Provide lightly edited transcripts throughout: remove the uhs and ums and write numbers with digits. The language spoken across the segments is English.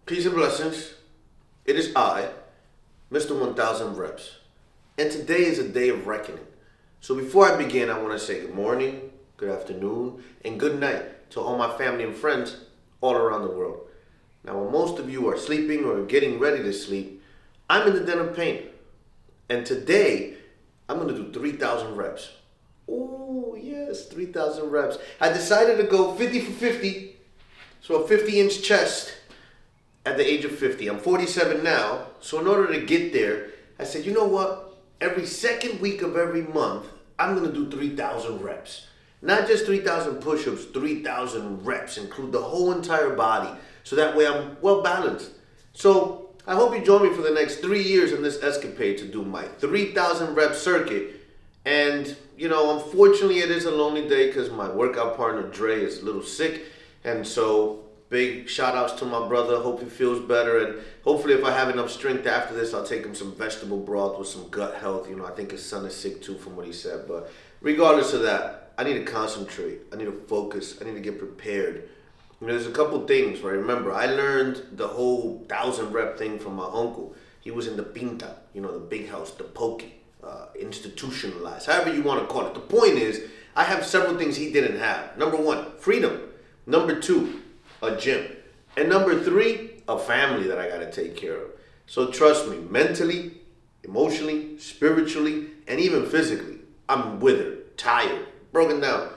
Peace and blessings. It is I, Mr. 1000 Reps, and today is a day of reckoning. So before I begin, I want to say good morning, good afternoon, and good night to all my family and friends all around the world. Now, while most of you are sleeping or getting ready to sleep, I'm in the den of pain. And today, I'm going to do 3,000 reps. Oh, yes, 3,000 reps. I decided to go 50 for 50, so a 50-inch chest. At the age of 50. I'm 47 now, so in order to get there, I said, you know what? Every second week of every month, I'm gonna do 3,000 reps. Not just 3,000 push-ups, 3,000 reps, include the whole entire body, so that way I'm well balanced. So I hope you join me for the next 3 years in this escapade to do my 3,000 rep circuit. And, you know, unfortunately it is a lonely day because my workout partner, Dre, is a little sick, and so big shout outs to my brother. Hope he feels better, and hopefully if I have enough strength after this, I'll take him some vegetable broth with some gut health. You know, I think his son is sick too from what he said. But regardless of that, I need to concentrate. I need to focus. I need to get prepared. You know, there's a couple things, right? Remember, I learned the whole 1,000 rep thing from my uncle. He was in the pinta, you know, the big house, the pokey, institutionalized, however you want to call it. The point is, I have several things he didn't have. Number one, freedom. Number two, a gym. And number three, a family that I gotta take care of. So trust me, mentally, emotionally, spiritually, and even physically, I'm withered, tired, broken down.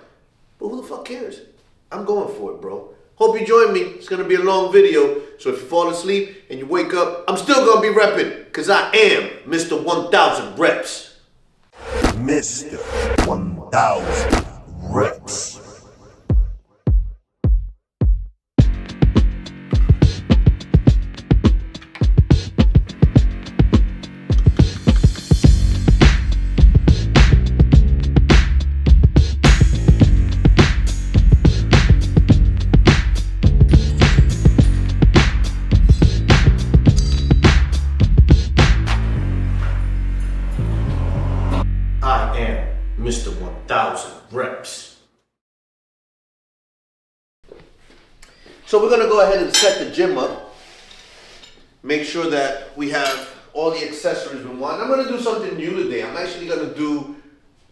But who the fuck cares? I'm going for it, bro. Hope you join me. It's gonna be a long video, so if you fall asleep and you wake up, I'm still gonna be repping, because I am Mr. 1000 Reps. Mr. 1000 Reps. Mr. 1000 Reps. So we're going to go ahead and set the gym up. Make sure that we have all the accessories we want. I'm going to do something new today. I'm actually going to do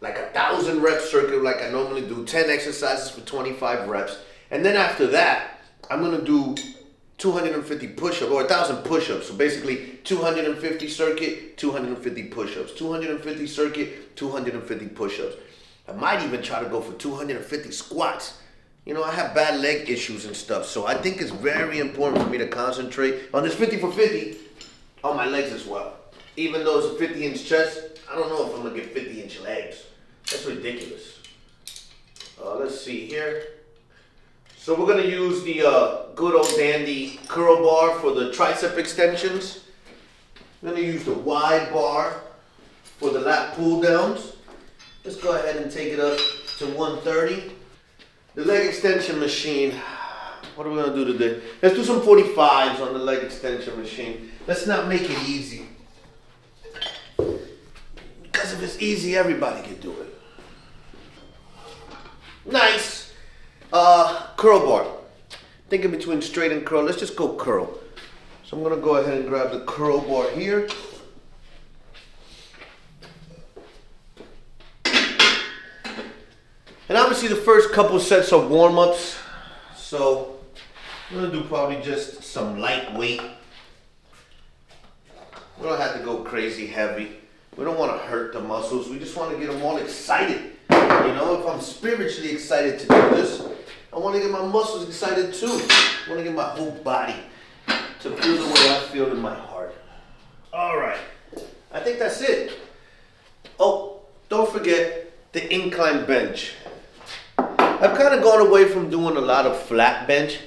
like 1,000 rep circuit like I normally do. 10 exercises for 25 reps. And then after that, I'm going to do 250 push-ups or 1,000 push-ups. So basically 250 circuit, 250 push-ups. 250 circuit, 250 push-ups. I might even try to go for 250 squats. You know, I have bad leg issues and stuff, so I think it's very important for me to concentrate on this 50 for 50 on my legs as well. Even though it's a 50-inch chest, I don't know if I'm gonna get 50-inch legs. That's ridiculous. Let's see here. So we're gonna use the good old dandy curl bar for the tricep extensions. I'm gonna use the wide bar for the lat pull downs. Let's go ahead and take it up to 130. The leg extension machine, what are we gonna do today? Let's do some 45s on the leg extension machine. Let's not make it easy. Because if it's easy, everybody can do it. Nice. Curl bar. Thinking between straight and curl. Let's just go curl. So I'm gonna go ahead and grab the curl bar here. And obviously the first couple sets are warm-ups. So I'm gonna do probably just some lightweight. We don't have to go crazy heavy. We don't want to hurt the muscles. We just want to get them all excited. You know, if I'm spiritually excited to do this, I want to get my muscles excited too. I want to get my whole body to feel the way I feel in my heart. All right, I think that's it. Oh, don't forget the incline bench. I've kind of gone away from doing a lot of flat bench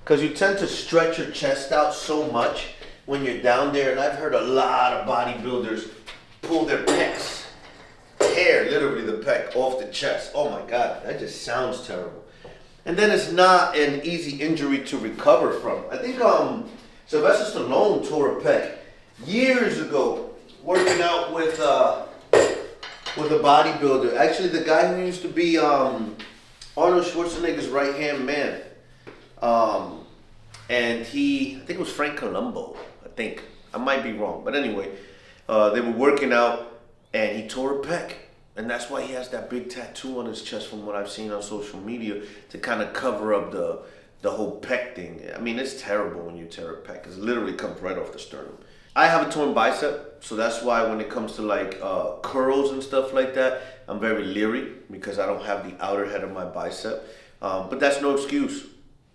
because you tend to stretch your chest out so much when you're down there, and I've heard a lot of bodybuilders pull their pecs, tear literally the pec off the chest. Oh my God, that just sounds terrible. And then it's not an easy injury to recover from. I think Sylvester Stallone tore a pec years ago working out with a bodybuilder. Actually, the guy who used to be Arnold Schwarzenegger's right-hand man. and I think it was Frank Colombo, I might be wrong, but anyway, they were working out, and he tore a pec. And that's why he has that big tattoo on his chest from what I've seen on social media to kind of cover up the whole pec thing. I mean, it's terrible when you tear a pec. It literally comes right off the sternum. I have a torn bicep, so that's why when it comes to like curls and stuff like that, I'm very leery because I don't have the outer head of my bicep. But that's no excuse.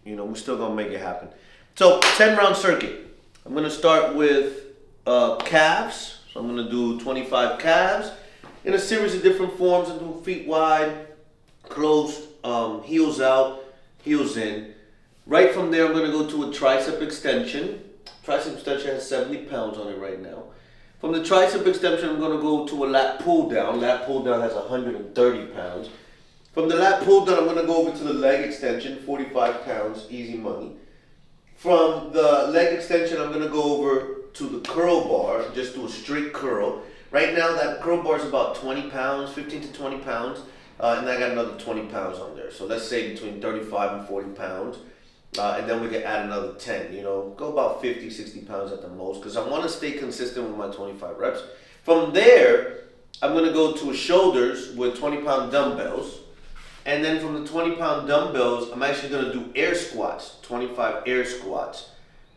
You know, we're still gonna make it happen. So 10-round circuit. I'm gonna start with calves. So I'm gonna do 25 calves in a series of different forms. I do feet wide, closed, heels out, heels in. Right from there, I'm gonna go to a tricep extension. Tricep extension has 70 pounds on it right now. From the tricep extension, I'm gonna go to a lat pull down. Lat pull down has 130 pounds. From the lat pull down, I'm gonna go over to the leg extension, 45 pounds, easy money. From the leg extension, I'm gonna go over to the curl bar, just do a straight curl. Right now, that curl bar is about 20 pounds, 15 to 20 pounds, and I got another 20 pounds on there. So let's say between 35 and 40 pounds, and then we can add another 10, you know, go about 50, 60 pounds at the most, because I want to stay consistent with my 25 reps. From there, I'm going to go to shoulders with 20-pound dumbbells, and then from the 20-pound dumbbells, I'm actually going to do air squats, 25 air squats.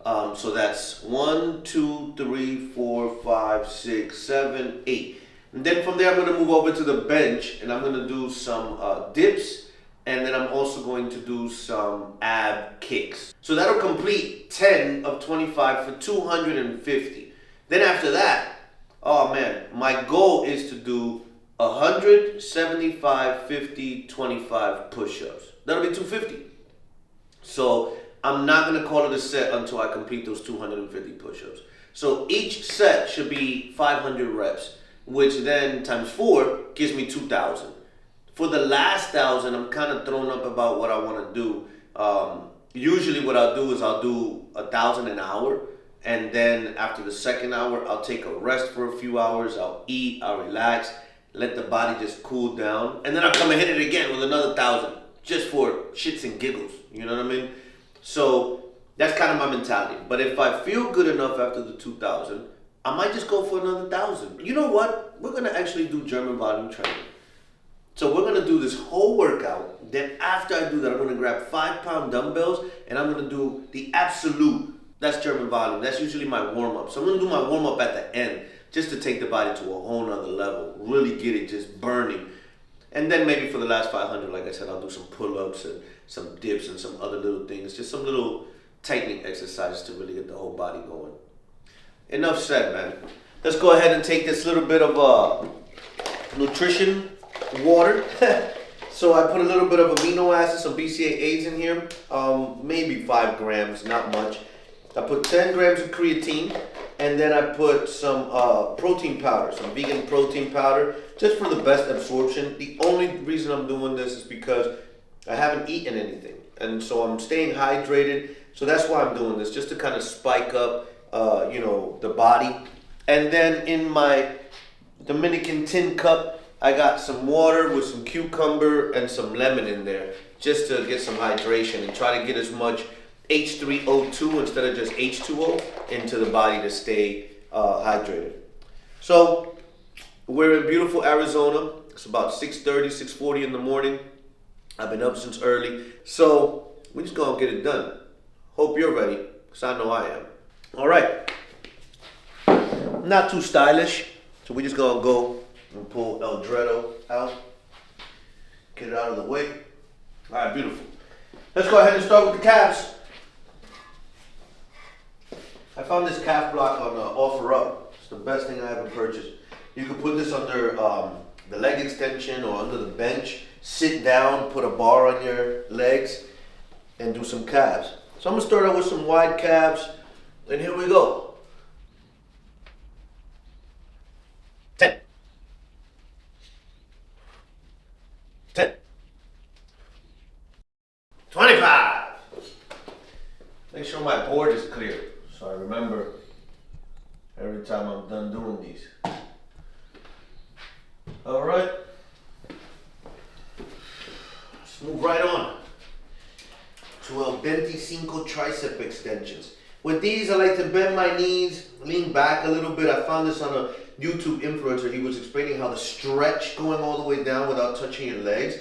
So that's 1, 2, 3, 4, 5, 6, 7, 8. And then from there, I'm going to move over to the bench, and I'm going to do some dips, and then I'm also going to do some ab kicks. So that'll complete 10 of 25 for 250. Then after that, oh man, my goal is to do 100, 75, 50, 25 push-ups. That'll be 250. So I'm not going to call it a set until I complete those 250 push-ups. So each set should be 500 reps, which then times 4 gives me 2,000. For the last 1,000, I'm kind of thrown up about what I want to do. Usually what I'll do is I'll do 1,000 an hour, and then after the second hour, I'll take a rest for a few hours. I'll eat, I'll relax, let the body just cool down, and then I'll come and hit it again with another 1,000, just for shits and giggles. You know what I mean? So that's kind of my mentality. But if I feel good enough after the 2,000, I might just go for another 1,000. You know what? We're gonna actually do German volume training. So we're gonna do this whole workout. Then after I do that, I'm gonna grab 5-pound dumbbells and I'm gonna do the absolute. That's German volume. That's usually my warm up. So I'm gonna do my warm up at the end, just to take the body to a whole nother level. Really get it just burning. And then maybe for the last 500, like I said, I'll do some pull-ups and some dips and some other little things. Just some little tightening exercises to really get the whole body going. Enough said, man. Let's go ahead and take this little bit of nutrition water. So I put a little bit of amino acids, some BCAAs in here, maybe 5 grams, not much. I put 10 grams of creatine, and then I put some protein powder, some vegan protein powder, just for the best absorption. The only reason I'm doing this is because I haven't eaten anything, and so I'm staying hydrated. So that's why I'm doing this, just to kind of spike up, the body. And then in my Dominican tin cup, I got some water with some cucumber and some lemon in there, just to get some hydration and try to get as much H3O2 instead of just H2O into the body to stay hydrated. So we're in beautiful Arizona. It's about 6:30, 6:40 in the morning. I've been up since early. So we're just gonna get it done. Hope you're ready, because I know I am. All right. Not too stylish, so we're just gonna go and pull El Dredo out. Get it out of the way. All right, beautiful. Let's go ahead and start with the calves. I found this calf block on OfferUp. It's the best thing I ever purchased. You can put this under the leg extension or under the bench. Sit down, put a bar on your legs, and do some calves. So I'm gonna start out with some wide calves, and here we go. 10. 10. 25. Make sure my board is clear, so I remember every time I'm done doing these. All right. Let's move right on. 12 25 tricep extensions. With these, I like to bend my knees, lean back a little bit. I found this on a YouTube influencer. He was explaining how the stretch going all the way down without touching your legs,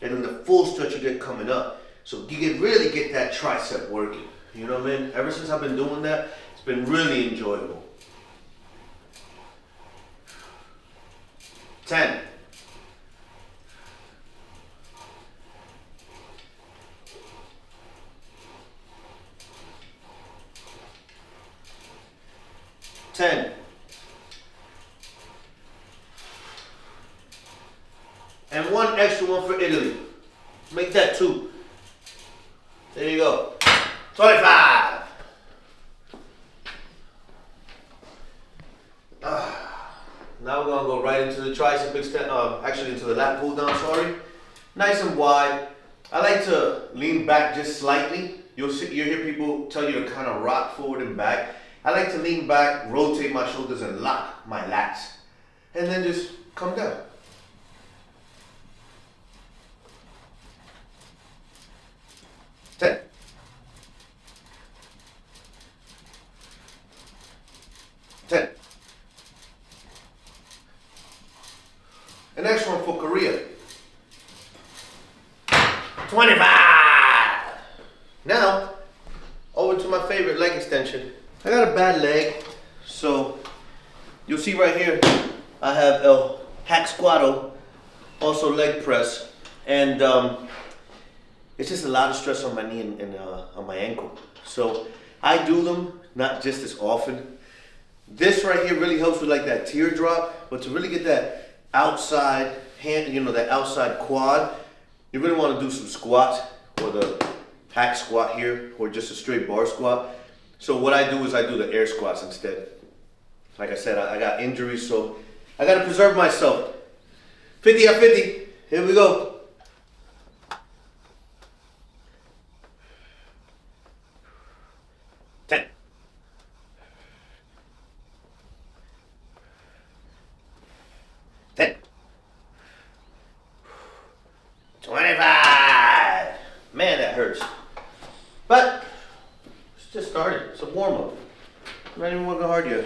and then the full stretch you get coming up. So you can really get that tricep working. You know what I mean? Ever since I've been doing that, it's been really enjoyable. 10. 10. And one extra one for Italy. Make that 2. There you go. 25. Now we're gonna go right into the tricep extend. Actually into the lat pull down. Sorry. Nice and wide. I like to lean back just slightly. You hear people tell you to kind of rock forward and back. I like to lean back, rotate my shoulders, and lock my lats, and then just come down. 10. 10. The next one for Korea. 25. Now, over to my favorite leg extension. I got a bad leg, so you'll see right here, I have El Hack Squatto, also leg press, and it's just a lot of stress on my knee and on my ankle. So I do them not just as often. This right here really helps with like that teardrop, but to really get that outside hand, that outside quad, you really want to do some squats, or the hack squat here, or just a straight bar squat. So what I do is I do the air squats instead. Like I said, I got injuries, so I got to preserve myself. 50 at 50. Here we go. 10. 10. 25. Man, that hurts. But it's just started. It's a warm-up. I'm not even working hard yet.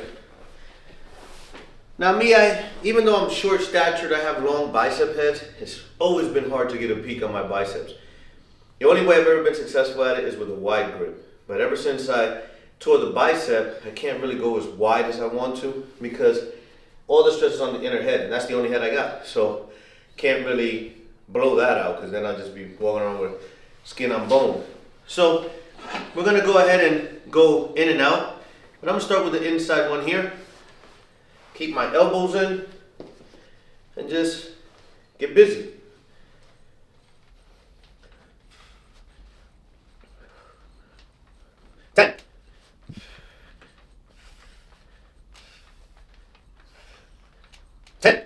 Now me, even though I'm short-statured, I have long bicep heads. It's always been hard to get a peek on my biceps. The only way I've ever been successful at it is with a wide grip. But ever since I tore the bicep, I can't really go as wide as I want to, because all the stress is on the inner head, and that's the only head I got. So can't really blow that out, because then I'll just be walking around with skin on bone. So we're gonna go ahead and go in and out. But I'm gonna start with the inside one here. Keep my elbows in and just get busy. 10. 10.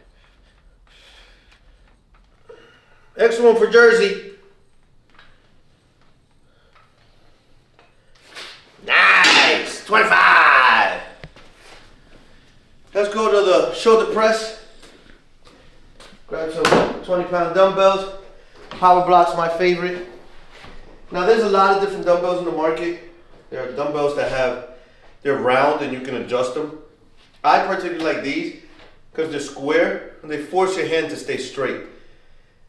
Extra one for Jersey. Nice. 25. Let's go to the shoulder press. Grab some 20-pound dumbbells. Power block's my favorite. Now there's a lot of different dumbbells in the market. There are dumbbells that they're round and you can adjust them. I particularly like these because they're square and they force your hand to stay straight.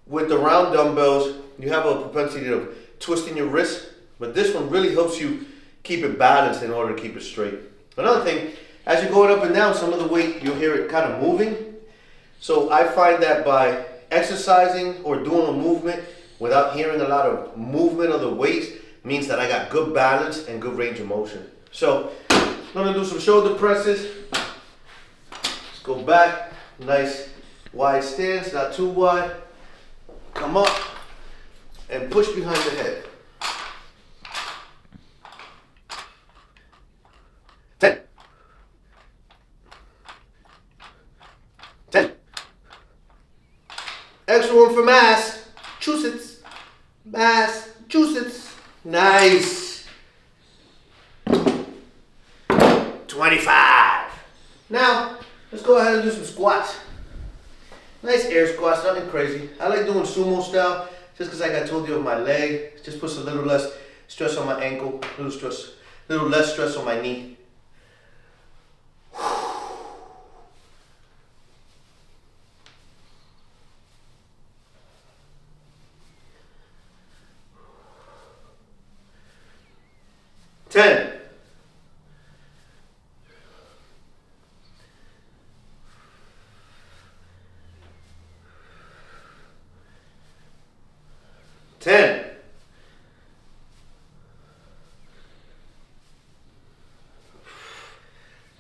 With the round dumbbells, you have a propensity of twisting your wrist, but this one really helps you keep it balanced in order to keep it straight. Another thing, as you're going up and down, some of the weight, you'll hear it kind of moving. So I find that by exercising or doing a movement without hearing a lot of movement of the weights means that I got good balance and good range of motion. So I'm gonna do some shoulder presses. Let's go back, nice wide stance, not too wide. Come up and push behind the head. 10. 10. Extra one for Massachusetts. Massachusetts. Nice. 25. Now, let's go ahead and do some squats. Nice air squats, nothing crazy. I like doing sumo style just because, like I told you, of my leg. It just puts a little less Stress on my ankle, a little less stress on my knee. 10. 10.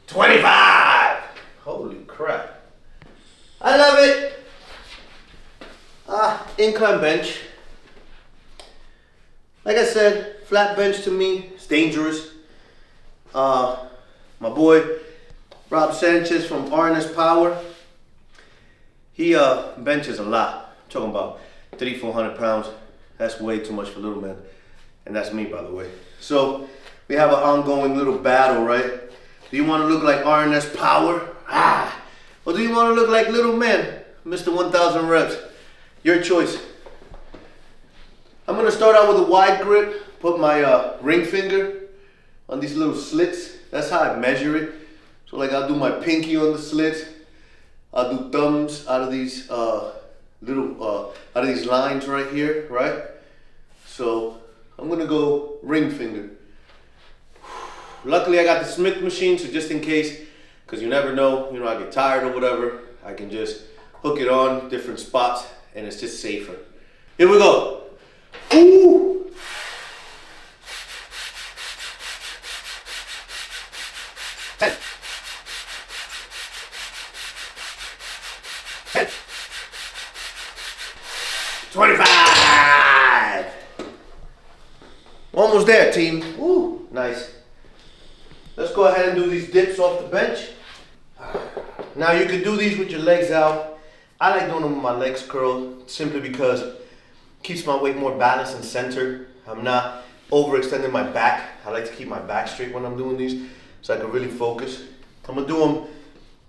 25. Holy crap. I love it. Incline bench. Like I said, flat bench to me is dangerous. My boy Rob Sanchez from RNS Power, he benches a lot. I'm talking about 300-400 pounds. That's way too much for little man. And that's me, by the way. So we have an ongoing little battle, right? Do you want to look like RNS Power? Or do you want to look like little man, Mr. 1000 reps? Your choice. I'm going to start out with a wide grip. Put my ring finger on these little slits. That's how I measure it. So like I'll do my pinky on the slits. I'll do thumbs out of these out of these lines right here, right? So I'm gonna go ring finger. Luckily I got the Smith machine, so just in case, because you never know, I get tired or whatever, I can just hook it on different spots and it's just safer. Here we go. Ooh. Hey. 25! Almost there, team. Woo, nice. Let's go ahead and do these dips off the bench. Now you can do these with your legs out. I like doing them with my legs curled simply because it keeps my weight more balanced and centered. I'm not overextending my back. I like to keep my back straight when I'm doing these so I can really focus. I'm gonna do them.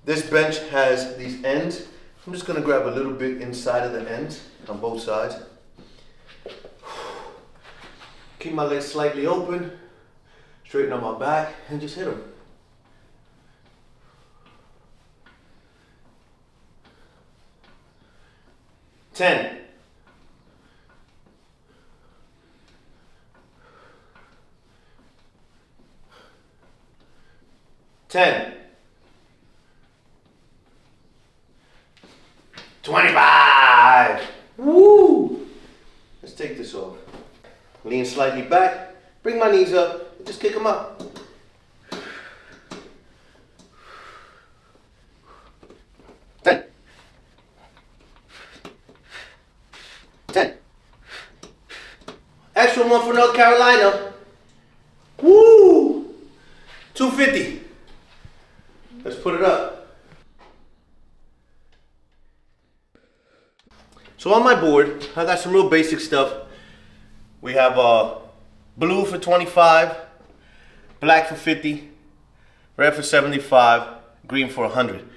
This bench has these ends. I'm just gonna grab a little bit inside of the ends on both sides. Keep my legs slightly open, straighten out my back, and just hit them. Ten. 10. 25. Woo! Let's take this off. Lean slightly back, bring my knees up, and just kick them up. 10. 10. Extra one for North Carolina. Woo! 250. Let's put it up. So on my board, I got some real basic stuff. We have blue for 25, black for 50, red for 75, green for 100.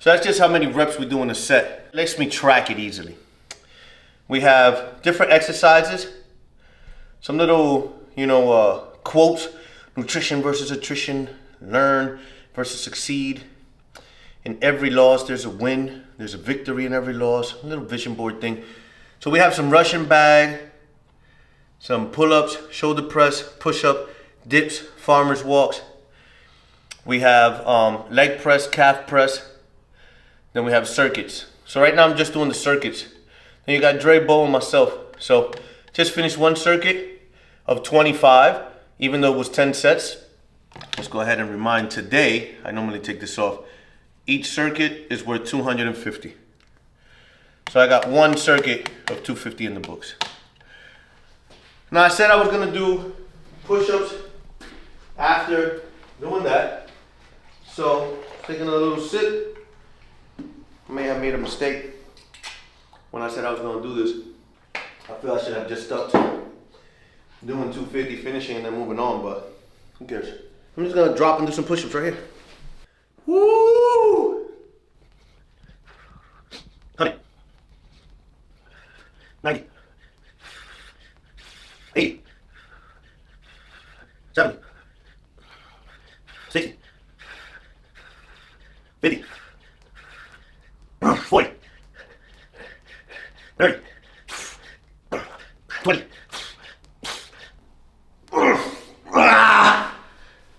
So that's just how many reps we do in a set. It lets me track it easily. We have different exercises, some little, quotes, nutrition versus attrition, learn versus succeed. In every loss, there's a win. There's a victory in every loss. A little vision board thing. So we have some Russian bag, some pull-ups, shoulder press, push-up, dips, farmer's walks. We have leg press, calf press. Then we have circuits. So right now I'm just doing the circuits. Then you got Dre, Bo, and myself. So just finished one circuit of 25, even though it was 10 sets. Let's go ahead and remind today, I normally take this off. Each circuit is worth 250. So I got one circuit of 250 in the books. Now I said I was gonna do push-ups after doing that. So taking a little sip, I may have made a mistake when I said I was gonna do this. I feel I should have just stuck to doing 250, finishing, and then moving on, but who cares? I'm just gonna drop and do some push-ups right here. Woo! 100, 90, 80, 70, 60, 50, 40, 30, 20.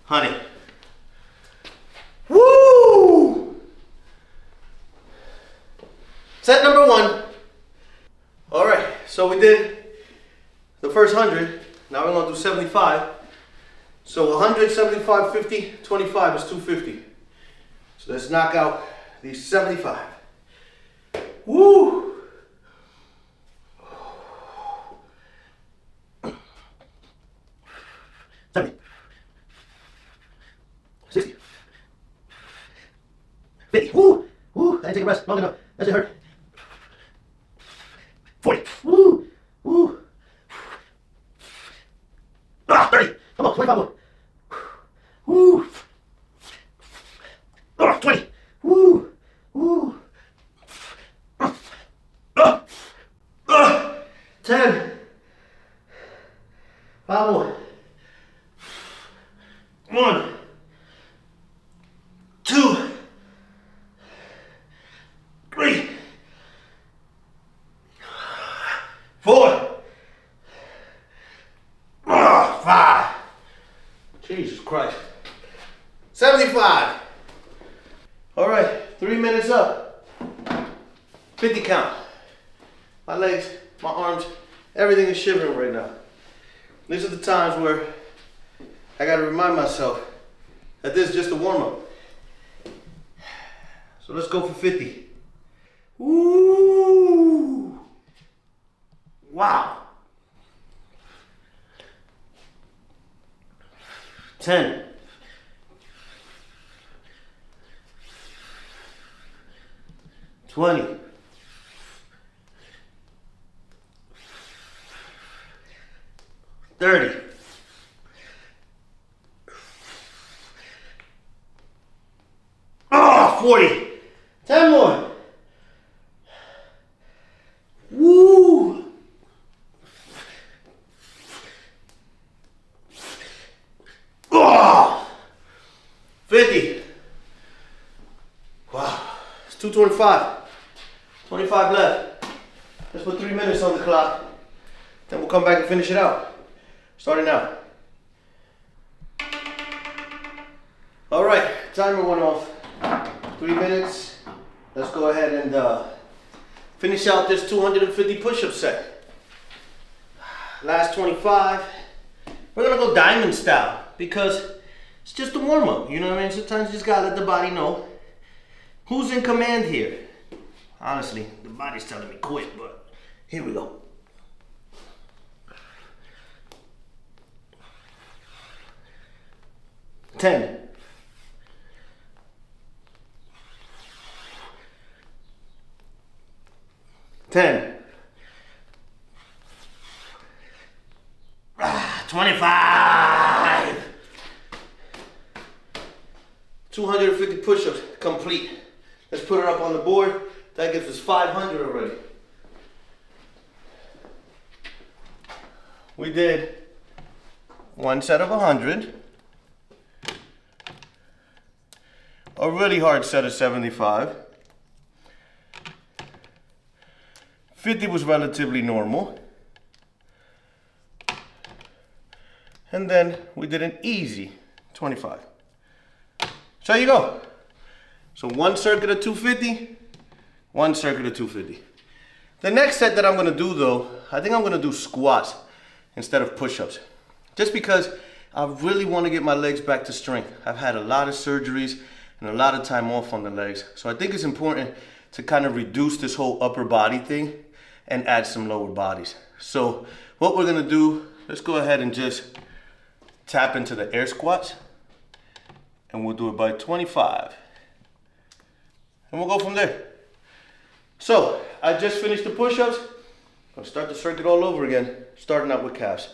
Honey. Woo! Set number 1. All right, so we did the first 100. Now we're gonna do 75. So 100, 75, 50, 25 is 250. So let's knock out these 75. Woo! $70, 60, 50. Woo! Woo! I didn't take a rest long enough. That should hurt. 40. Woo! Woo! 30. Come on, 25 more. Woo! 20. Woo! Woo! 10. 5 more. 1, 2, 3, 4, 5. Jesus Christ. 75. All right, 3 minutes up. 50 count. My legs, my arms, everything is shivering right now. These are the times where I gotta remind myself that this is just a warm-up. So let's go for 50. Ooh! Wow. 10. 20. 30. 40. 10 more. Woo! 50. Wow. It's 225. 25 left. Let's put 3 minutes on the clock. Then we'll come back and finish it out. Starting now. All right, timer went off. 3 minutes. Let's go ahead and finish out this 250 push-up set. Last 25. We're gonna go diamond style because it's just a warm-up. You know what I mean? Sometimes you just gotta let the body know who's in command here. Honestly, the body's telling me quit, but here we go. $10. 10. 25. 250 push-ups complete. Let's put it up on the board. That gives us 500 already. We did one set of 100. A really hard set of 75. 50 was relatively normal. And then we did an easy 25. So there you go. So one circuit of 250, one circuit of 250. The next set that I'm gonna do though, I think I'm gonna do squats instead of push-ups. Just because I really wanna get my legs back to strength. I've had a lot of surgeries and a lot of time off on the legs. So I think it's important to kind of reduce this whole upper body thing and add some lower bodies. So what we're gonna do, let's go ahead and just tap into the air squats and we'll do it by 25. And we'll go from there. So I just finished the push-ups. I'll start the circuit all over again, starting out with calves.